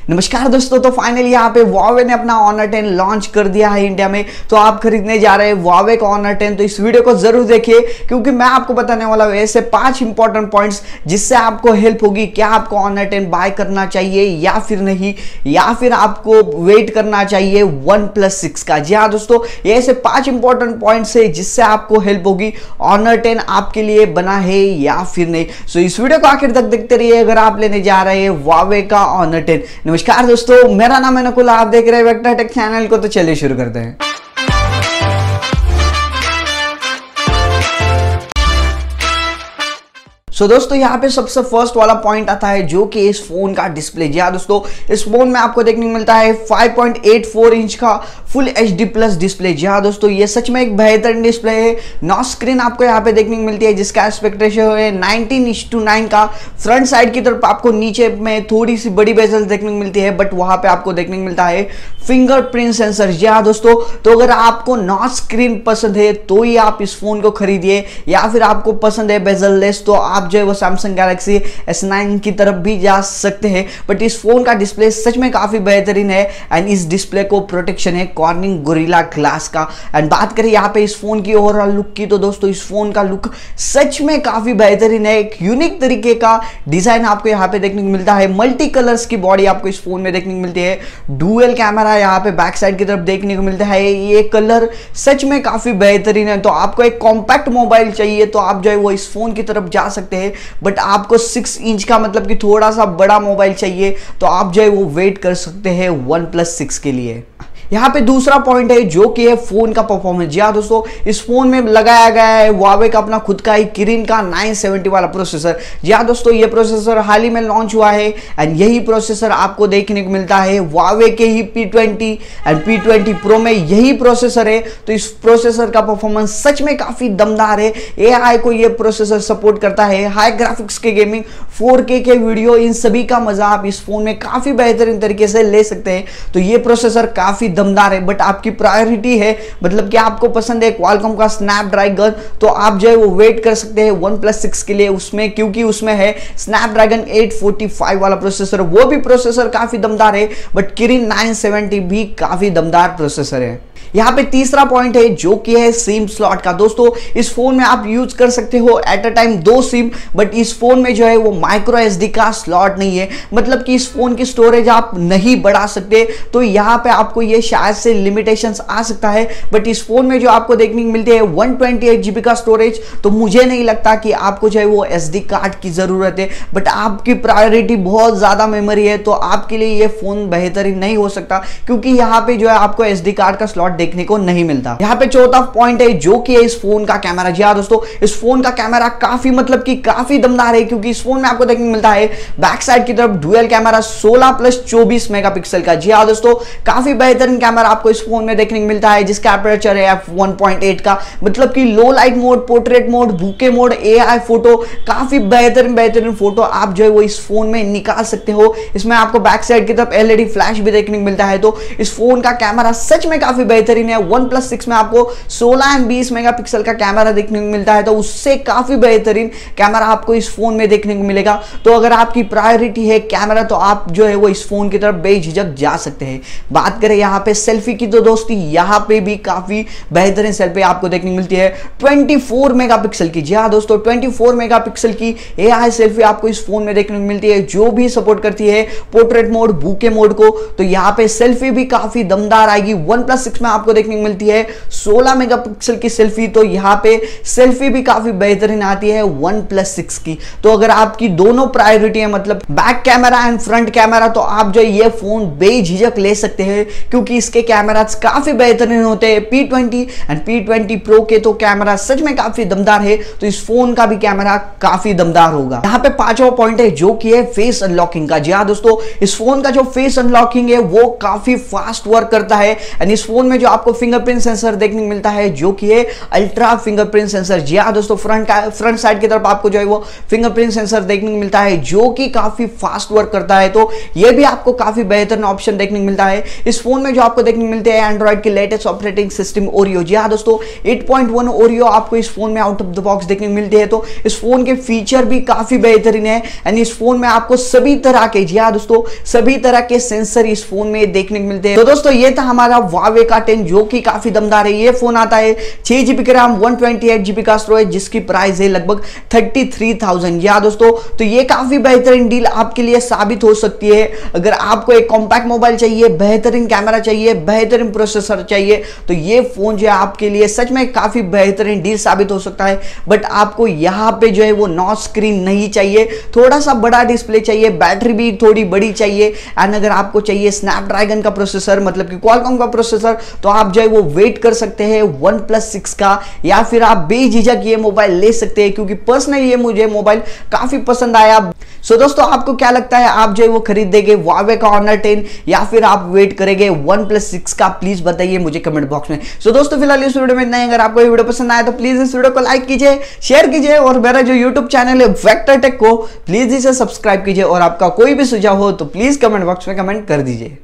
नमस्कार दोस्तों, तो फाइनली यहाँ पे Huawei ने अपना Honor 10 लॉन्च कर दिया है इंडिया में। तो आप खरीदने जा रहे हैं Huawei का Honor 10, तो इस वीडियो को जरूर देखिए क्योंकि मैं आपको बताने वाला हूँ ऐसे 5 इंपॉर्टेंट पॉइंट्स जिससे आपको हेल्प होगी। क्या आपको Honor 10 बाय करना चाहिए या फिर नहीं, या फिर आपको वेट करना चाहिए OnePlus 6 का। जी हाँ दोस्तों, ये ऐसे 5 इंपॉर्टेंट पॉइंट्स है जिससे आपको हेल्प होगी Honor 10 आपके लिए बना है या फिर नहीं। सो इस वीडियो को आखिर तक देखते रहिए अगर आप लेने जा रहे हैं Huawei का Honor 10। नमस्कार दोस्तों, मेरा नाम है नकुल, आप देख रहे हैं वेक्टर टेक चैनल को। तो चलिए शुरू करते हैं। सो दोस्तों, यहाँ पे सबसे फर्स्ट वाला पॉइंट आता है जो कि इस फोन का डिस्प्ले। जी हाँ दोस्तों, इस फोन में आपको देखने को मिलता है 5.84 इंच का फुल HD प्लस डिस्प्ले। जी हाँ दोस्तों, ये सच में एक बेहतरीन डिस्प्ले है। नॉच स्क्रीन आपको यहाँ पे देखने को मिलती है जिसका एस्पेक्ट रेशियो है 19:9 का। फ्रंट साइड की तरफ आपको नीचे में थोड़ी सी बड़ी बेजल देखने को मिलती है, बट वहां पे आपको देखने को मिलता है फिंगरप्रिंट सेंसर। जी हाँ दोस्तों, तो अगर आपको नॉच स्क्रीन पसंद है तो ही आप इस फोन को खरीदिए, या फिर आपको पसंद है बेजल लेस तो आप जो है वो सैमसंग गैलेक्सी S9 की तरफ भी जा सकते हैं। बट इस फोन का डिस्प्ले सच में काफी बेहतरीन है एंड इस डिस्प्ले को प्रोटेक्शन है कॉर्निंग गोरिल्ला ग्लास का। एंड बात करें यहाँ पे इस फोन की ओवरऑल लुक की, तो दोस्तों इस फोन का लुक सच में काफी बेहतरीन है। एक यूनिक तरीके का डिजाइन आपको यहाँ पे देखने को मिलता है। मल्टी कलर्स की बॉडी आपको इस फोन में देखने को मिलती है। डुअल कैमरा यहाँ पे बैक साइड की तरफ देखने को मिलता है। ये कलर सच में काफी बेहतरीन है। तो आपको एक कॉम्पैक्ट मोबाइल चाहिए तो आप जो है वो इस फोन की तरफ जा सकते हैं। बट आपको 6 इंच का मतलब कि थोड़ा सा बड़ा मोबाइल चाहिए तो आप जो है वो वेट कर सकते हैं OnePlus 6 के लिए। यहाँ पे दूसरा पॉइंट है जो कि है फोन का परफॉर्मेंस। जी हाँ दोस्तों, इस फोन में लगाया गया है Huawei का अपना खुद का ही Kirin का 970 वाला प्रोसेसर। जी हाँ दोस्तों, ये प्रोसेसर हाल ही में लॉन्च हुआ है एंड यही प्रोसेसर आपको देखने को मिलता है Huawei के ही P20 एंड P20 Pro में यही प्रोसेसर है। तो इस प्रोसेसर का परफॉर्मेंस सच में काफी दमदार है। AI को ये प्रोसेसर सपोर्ट करता है। हाई ग्राफिक्स के गेमिंग, 4K के वीडियो, इन सभी का मजा आप इस फोन में काफी बेहतरीन तरीके से ले सकते हैं। तो ये प्रोसेसर काफी दमदार है। बट आपकी प्रायोरिटी है, मतलब कि आपको पसंद है क्वालकॉम का स्नैपड्रैगन, तो आप जो है वो वेट कर सकते हैं OnePlus 6 के लिए उसमें, क्योंकि उसमें है स्नैपड्रैगन 845 वाला प्रोसेसर। वो भी प्रोसेसर काफी दमदार है, बट Kirin 970 भी काफी दमदार प्रोसेसर है। यहाँ पे तीसरा पॉइंट है जो कि है सिम स्लॉट का। दोस्तों इस फोन में आप यूज कर सकते हो at a time 2 SIM, but इस फोन में जो है वो माइक्रो SD का स्लॉट नहीं है। मतलब कि इस फोन की स्टोरेज आप नहीं बढ़ा सकते, तो यहाँ पे आपको ये शायद से लिमिटेशंस आ सकता है। बट इस फोन में जो आपको देखने को मिलती है 128 GB का स्टोरेज, तो मुझे नहीं लगता कि आपको जो है वो SD कार्ड की जरूरत है। बट आपकी प्रायोरिटी बहुत ज्यादा मेमोरी है तो आपके लिए ये फोन बेहतरीन नहीं हो सकता, क्योंकि यहाँ पे जो है आपको SD कार्ड का स्लॉट देखने को नहीं मिलता। यहाँ पे चौथा पॉइंट है जो कि है इस फोन का कैमरा। जी हाँ दोस्तों, इस फोन का कैमरा काफी मतलब कि काफी दमदार है, क्योंकि इस फोन में आपको देखने को मिलता है बैक साइड की तरफ डुअल कैमरा 16+24 मेगापिक्सल का। जी हाँ दोस्तों, काफी बेहतरीन कैमरा आपको इस फोन में देखने को मिलता है जिसका एपर्चर है f1.8 का। मतलब कि लो light mode, portrait mode, bouquet mode, AI photo, काफी बेहतरीन फोटो आप जो है वो इस फोन में निकाल सकते हो। इसमें आपको बैक साइड की तरफ LED फ्लैश भी देखने को मिलता है। तो इस फोन का कैमरा सच में काफी बेहतरीन है। OnePlus 6 में आपको 16 और 20 मेगापिक्सल का कैमरा देखने को मिलता है, तो उससे काफी बेहतरीन कैमरा आपको इस फोन में देखने को मिलेगा। तो अगर आपकी प्रायोरिटी है कैमरा तो आप जो है वो इस फोन की तरफ बेझिझक जा सकते हैं। बात करें यहाँ पे सेल्फी की, तो दोस्तों यहाँ पे भी काफी बेहतरीन सेल्फी आपको देखने को मिलती है 24 मेगापिक्सल की। जी हाँ दोस्तों, 24 मेगापिक्सल की AI सेल्फी आपको इस फोन में देखने को मिलती है, जो भी सपोर्ट करती है पोर्ट्रेट मोड, बुके मोड को। तो यहाँ पे सेल्फी भी काफी दमदार आएगी। OnePlus 6 में आपको देखने को मिलती है 16 मेगापिक्सल की सेल्फी, तो यहाँ पे सेल्फी भी काफी बेहतरीन आती है OnePlus 6 की। तो अगर आपकी दोनों प्रायोरिटी है, मतलब back camera and front camera, तो आप जो ये फोन बेझिझक ले सकते हैं, क्योंकि इसके कैमरा काफी बेहतरीन होते हैं। P20 एंड P20 Pro के तो कैमरा सच में काफी दमदार है, तो इस फोन का भी कैमरा काफी दमदार होगा। यहाँ पे पांचवा पॉइंट है जो कि है फेस अनलॉकिंग का। जी हाँ दोस्तों, इस फोन का जो फेस अनलॉकिंग है वो काफी फास्ट वर्क करता है एंड इस फोन में जो आपको फिंगरप्रिंट सेंसर देखने को मिलता है जो कि है अल्ट्रा फिंगरप्रिंट सेंसर। जी हाँ दोस्तों, फ्रंट साइड की तरफ आपको जो है वो फिंगरप्रिंट सेंसर देखने को मिलता है जो कि काफी फास्ट वर्क करता है। तो ये भी आपको काफी बेहतरीन ऑप्शन देखने को मिलता है। इस फोन में जो आपको देखने को मिलते हैं एंड्रॉइड के लेटेस्ट ऑपरेटिंग सिस्टम ओरियो। जी हाँ दोस्तों, 8.1 ओरियो आपको इस फोन में आउट ऑफ द बॉक्स देखने को मिलती है। तो इस फोन के फीचर भी काफी बेहतरीन है एंड इस फोन में आपको सभी तरह के, जी हाँ दोस्तों, सभी तरह के सेंसर इस फोन में देखने को मिलते हैं। तो दोस्तों ये था हमारा Huawei का 10 जो कि काफी दमदार है। ये फोन आता है 6GB का रैम 128GB का स्टोरेज जिसकी प्राइस है लगभग 33,000। या दोस्तों तो ये काफी बेहतरीन डील आपके लिए साबित हो सकती है। अगर आपको एक कॉम्पैक्ट मोबाइल चाहिए, बेहतरीन कैमरा चाहिए, बेहतरीन प्रोसेसर चाहिए, तो ये फोन जो है आपके लिए सच में काफी बेहतरीन डील साबित हो सकता है। बट आपको यहाँ पे जो है वो नॉच स्क्रीन नहीं चाहिए, थोड़ा सा बड़ा डिस्प्ले चाहिए, बैटरी भी थोड़ी बड़ी चाहिए एंड अगर आपको चाहिए स्नैपड्रैगन का प्रोसेसर मतलब कि क्वालकॉम का प्रोसेसर, तो आप जो है वो वेट कर सकते हैं OnePlus 6 का, या फिर आप बेझिझक ये मोबाइल ले सकते हैं क्योंकि पर्सनली ये मुझे मोबाइल काफी पसंद आया। सो दोस्तों आपको क्या लगता है, आप जो है वो खरीद देंगे Huawei का Honor 10 या फिर आप वेट करेंगे OnePlus 6 का? प्लीज बताइए मुझे कमेंट बॉक्स में। सो दोस्तों फिलहाल इस वीडियो में इतना ही। अगर आपको ये वीडियो पसंद आया तो प्लीज इस वीडियो को लाइक कीजिए, शेयर कीजिए और मेरा जो यूट्यूब चैनल है वेक्टर टेक को प्लीज इसे सब्सक्राइब कीजिए और आपका कोई भी सुझाव हो तो प्लीज कमेंट बॉक्स में कमेंट कर दीजिए।